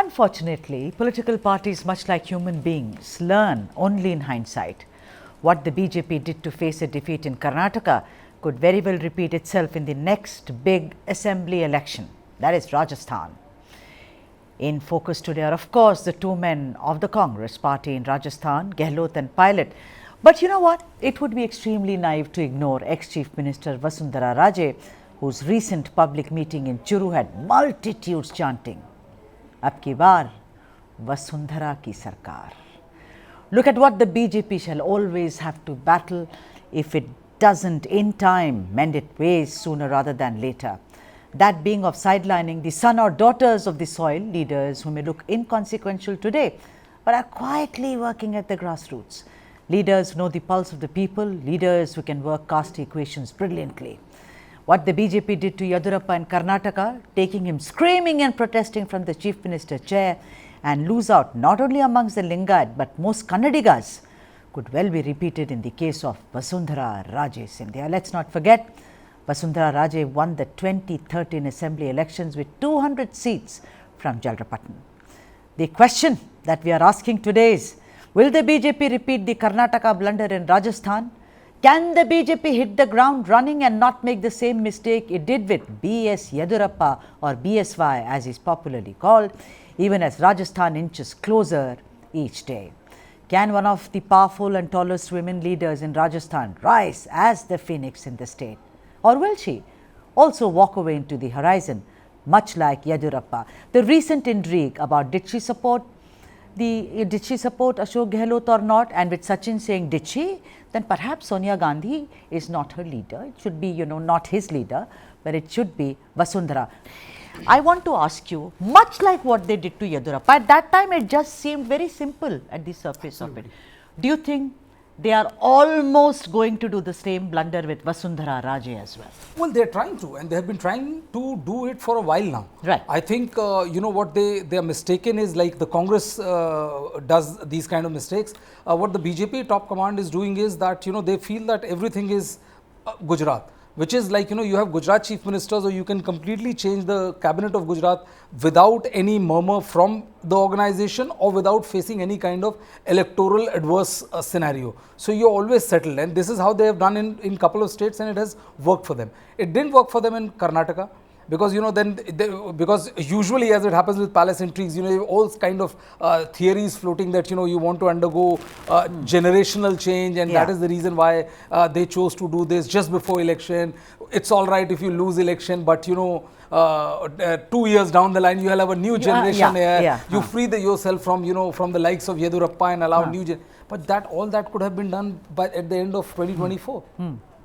Unfortunately, political parties, much like human beings, learn only in hindsight. What the BJP did to face a defeat in Karnataka could very well repeat itself in the next big assembly election, that is Rajasthan. In focus today are, of course, the two men of the Congress party in Rajasthan, Gehlot and Pilot. But you know what? It would be extremely naive to ignore ex-Chief Minister Vasundhara Raje, whose recent public meeting in Churu had multitudes chanting, "Ab ki baar, Vasundhara ki sarkar." Look at what the BJP shall always have to battle if it doesn't in time mend its ways sooner rather than later. That being of sidelining the son or daughters of the soil leaders who may look inconsequential today, but are quietly working at the grassroots. Leaders who know the pulse of the people, leaders who can work caste equations brilliantly. What the BJP did to Yediyurappa in Karnataka, taking him screaming and protesting from the Chief Minister chair and lose out not only amongst the Lingayat but most Kannadigas, could well be repeated in the case of Vasundhara Raje's India. Let's not forget, Vasundhara Raje won the 2013 assembly elections with 200 seats from Jalrapattan. The question that we are asking today is, will the BJP repeat the Karnataka blunder in Rajasthan? Can the BJP hit the ground running and not make the same mistake it did with B.S. Yediyurappa, or BSY as he is popularly called, even as Rajasthan inches closer each day? Can one of the powerful and tallest women leaders in Rajasthan rise as the phoenix in the state? Or will she also walk away into the horizon, much like Yediyurappa? The recent intrigue about did she support Ashok Gehlot or not, and with Sachin saying did she, then perhaps Sonia Gandhi is not her leader. It should be, not his leader, but it should be Vasundhara. I want to ask you, much like what they did to Yediyurappa, at that time it just seemed very simple at the surface of it. Do you think they are almost going to do the same blunder with Vasundhara Raje as well? Well, they are trying to, and they have been trying to do it for a while now. Right. I think, what they are mistaken is, like the Congress does these kind of mistakes. What the BJP top command is doing is that, they feel that everything is Gujarat, which is like, you have Gujarat chief ministers, or you can completely change the cabinet of Gujarat without any murmur from the organization or without facing any kind of electoral adverse scenario. So you're always settled, and this is how they have done in couple of states, and it has worked for them. It didn't work for them in Karnataka. Because because usually, as it happens with palace intrigues, you have all kind of theories floating that you want to undergo generational change, and that is the reason why they chose to do this just before election. It's all right if you lose election, but 2 years down the line you will have a new generation here. You free yourself from from the likes of Yediyurappa and allow new but all that could have been done at the end of 2024.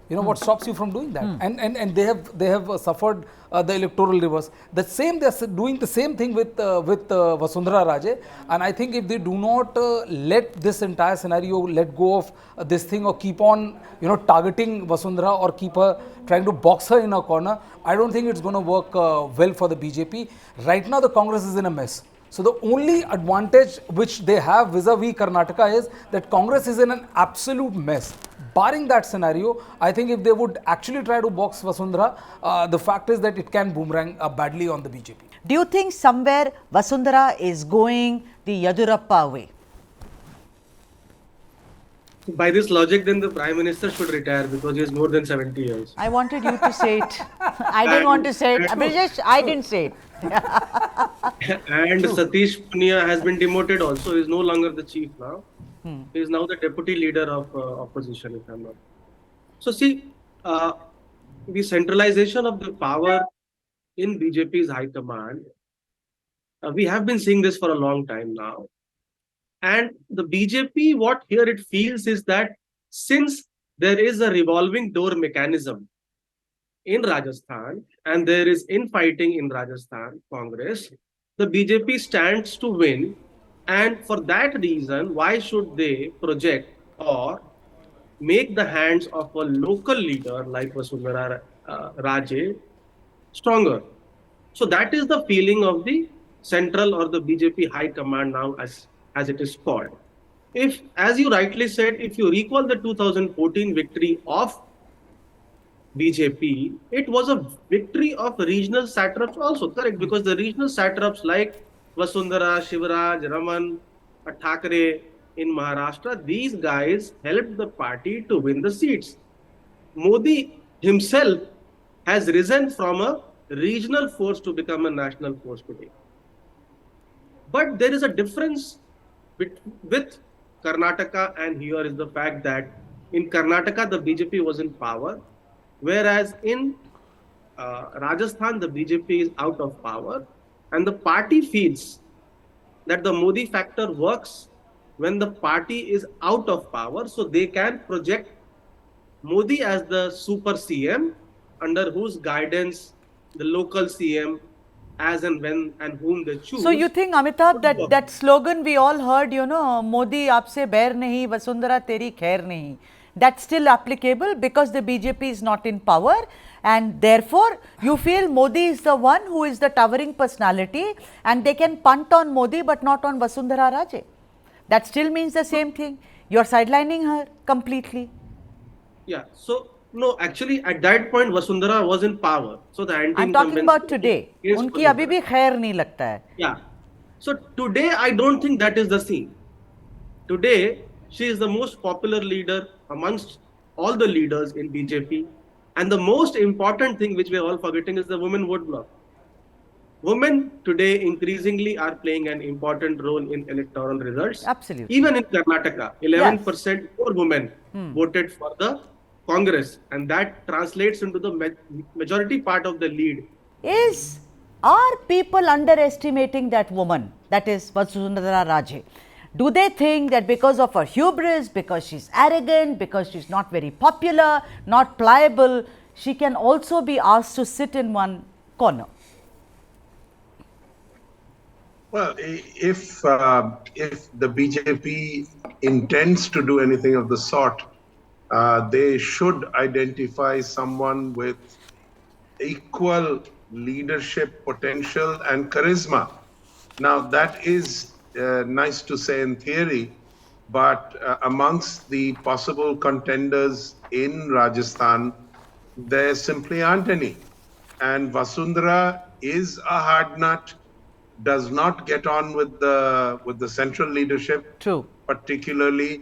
What stops you from doing that? And they have suffered the electoral reverse. They're doing the same thing with Vasundhara Raje, and I think if they do not let this entire scenario let go of this thing, or keep on targeting Vasundhara, or keep her trying to box her in a corner, I don't think it's going to work well for the BJP. Right now the Congress is in a mess. So the only advantage which they have vis-a-vis Karnataka is that Congress is in an absolute mess. Barring that scenario, I think if they would actually try to box Vasundhara, the fact is that it can boomerang badly on the BJP. Do you think somewhere Vasundhara is going the Yediyurappa way? By this logic, then the Prime Minister should retire because he is more than 70 years. I wanted you to say it. I didn't want to say it. Brijesh, I didn't say it. And Satish Punia has been demoted also. He is no longer the chief now. He is now the deputy leader of opposition, if I'm not. So see, the centralization of the power in BJP's high command, we have been seeing this for a long time now. And the BJP, what here it feels is that since there is a revolving door mechanism in Rajasthan and there is infighting in Rajasthan Congress, the BJP stands to win. And for that reason, why should they project or make the hands of a local leader like Vasundhara Raje stronger? So that is the feeling of the central or the BJP high command now, as it is called. If, as you rightly said, if you recall the 2014 victory of BJP, it was a victory of regional satraps also, correct? Because the regional satraps like Vasundhara, Shivraj, Raman, Thackeray in Maharashtra, these guys helped the party to win the seats. Modi himself has risen from a regional force to become a national force today. But there is a difference with Karnataka, and here is the fact that in Karnataka the BJP was in power, whereas in Rajasthan the BJP is out of power, and the party feels that the Modi factor works when the party is out of power, so they can project Modi as the super CM under whose guidance the local CM, as and when and whom they choose. So you think, Amitabh, that slogan we all heard, Modi aapse bair nahi, Vasundhara teri khair nahi, that's still applicable because the BJP is not in power, and therefore you feel Modi is the one who is the towering personality and they can punt on Modi but not on Vasundhara Raje. That still means the same thing. You are sidelining her completely. Yeah, so no, actually at that point Vasundhara was in power. So the I'm talking about today. Unki abhi bhi khair nahi lagta hai. Yeah. So today I don't think that is the scene. Today she is the most popular leader amongst all the leaders in BJP. And the most important thing which we are all forgetting is the women vote bloc. Women today increasingly are playing an important role in electoral results. Absolutely. Even in Karnataka, 11% more women voted for the Congress, and that translates into the majority part of the lead. Are people underestimating that woman, that is Vasundhara Raje? Do they think that because of her hubris, because she's arrogant, because she's not very popular, not pliable, she can also be asked to sit in one corner? Well, if the BJP intends to do anything of the sort, they should identify someone with equal leadership potential and charisma. Now, that is nice to say in theory, but amongst the possible contenders in Rajasthan, there simply aren't any. And Vasundhara is a hard nut, does not get on with the central leadership, True, particularly,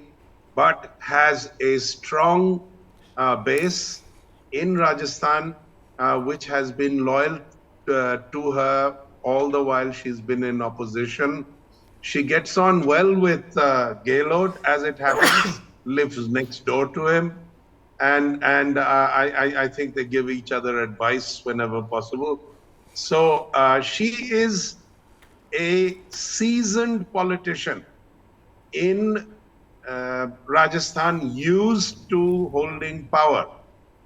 but has a strong base in Rajasthan, which has been loyal to her all the while she's been in opposition. She gets on well with Gaylord, as it happens, lives next door to him, and I think they give each other advice whenever possible. So she is a seasoned politician in Rajasthan, used to holding power.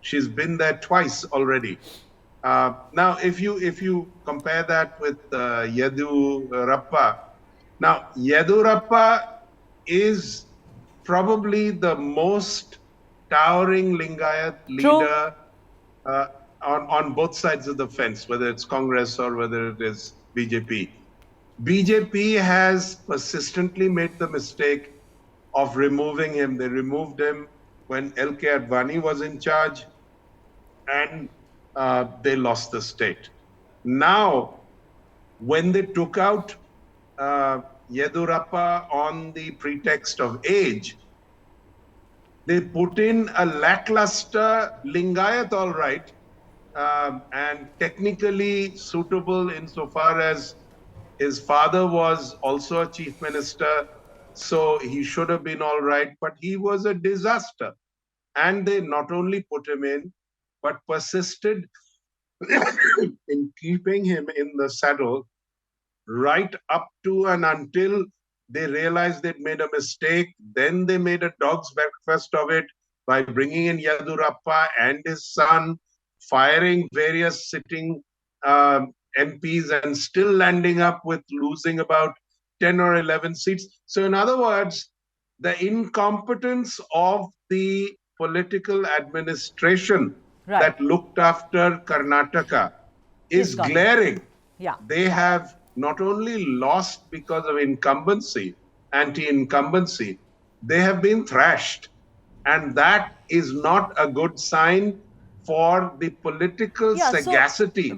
She's been there twice already. Now, if you compare that with Yediyurappa, now Yediyurappa is probably the most towering Lingayat leader on both sides of the fence, whether it's Congress or whether it is BJP. BJP has persistently made the mistake of removing him. They removed him when LK Advani was in charge, and they lost the state. Now, when they took out Yediyurappa on the pretext of age, they put in a lackluster Lingayat, all right, and technically suitable insofar as his father was also a chief minister, so he should have been all right, but he was a disaster. And they not only put him in, but persisted in keeping him in the saddle right up to and until they realized they'd made a mistake. Then they made a dog's breakfast of it by bringing in Yediyurappa and his son, firing various sitting MPs, and still landing up with losing about 10 or 11 seats. So in other words, the incompetence of the political administration that looked after Karnataka is glaring. Yeah. They have not only lost because of incumbency, anti-incumbency, they have been thrashed. And that is not a good sign for the political sagacity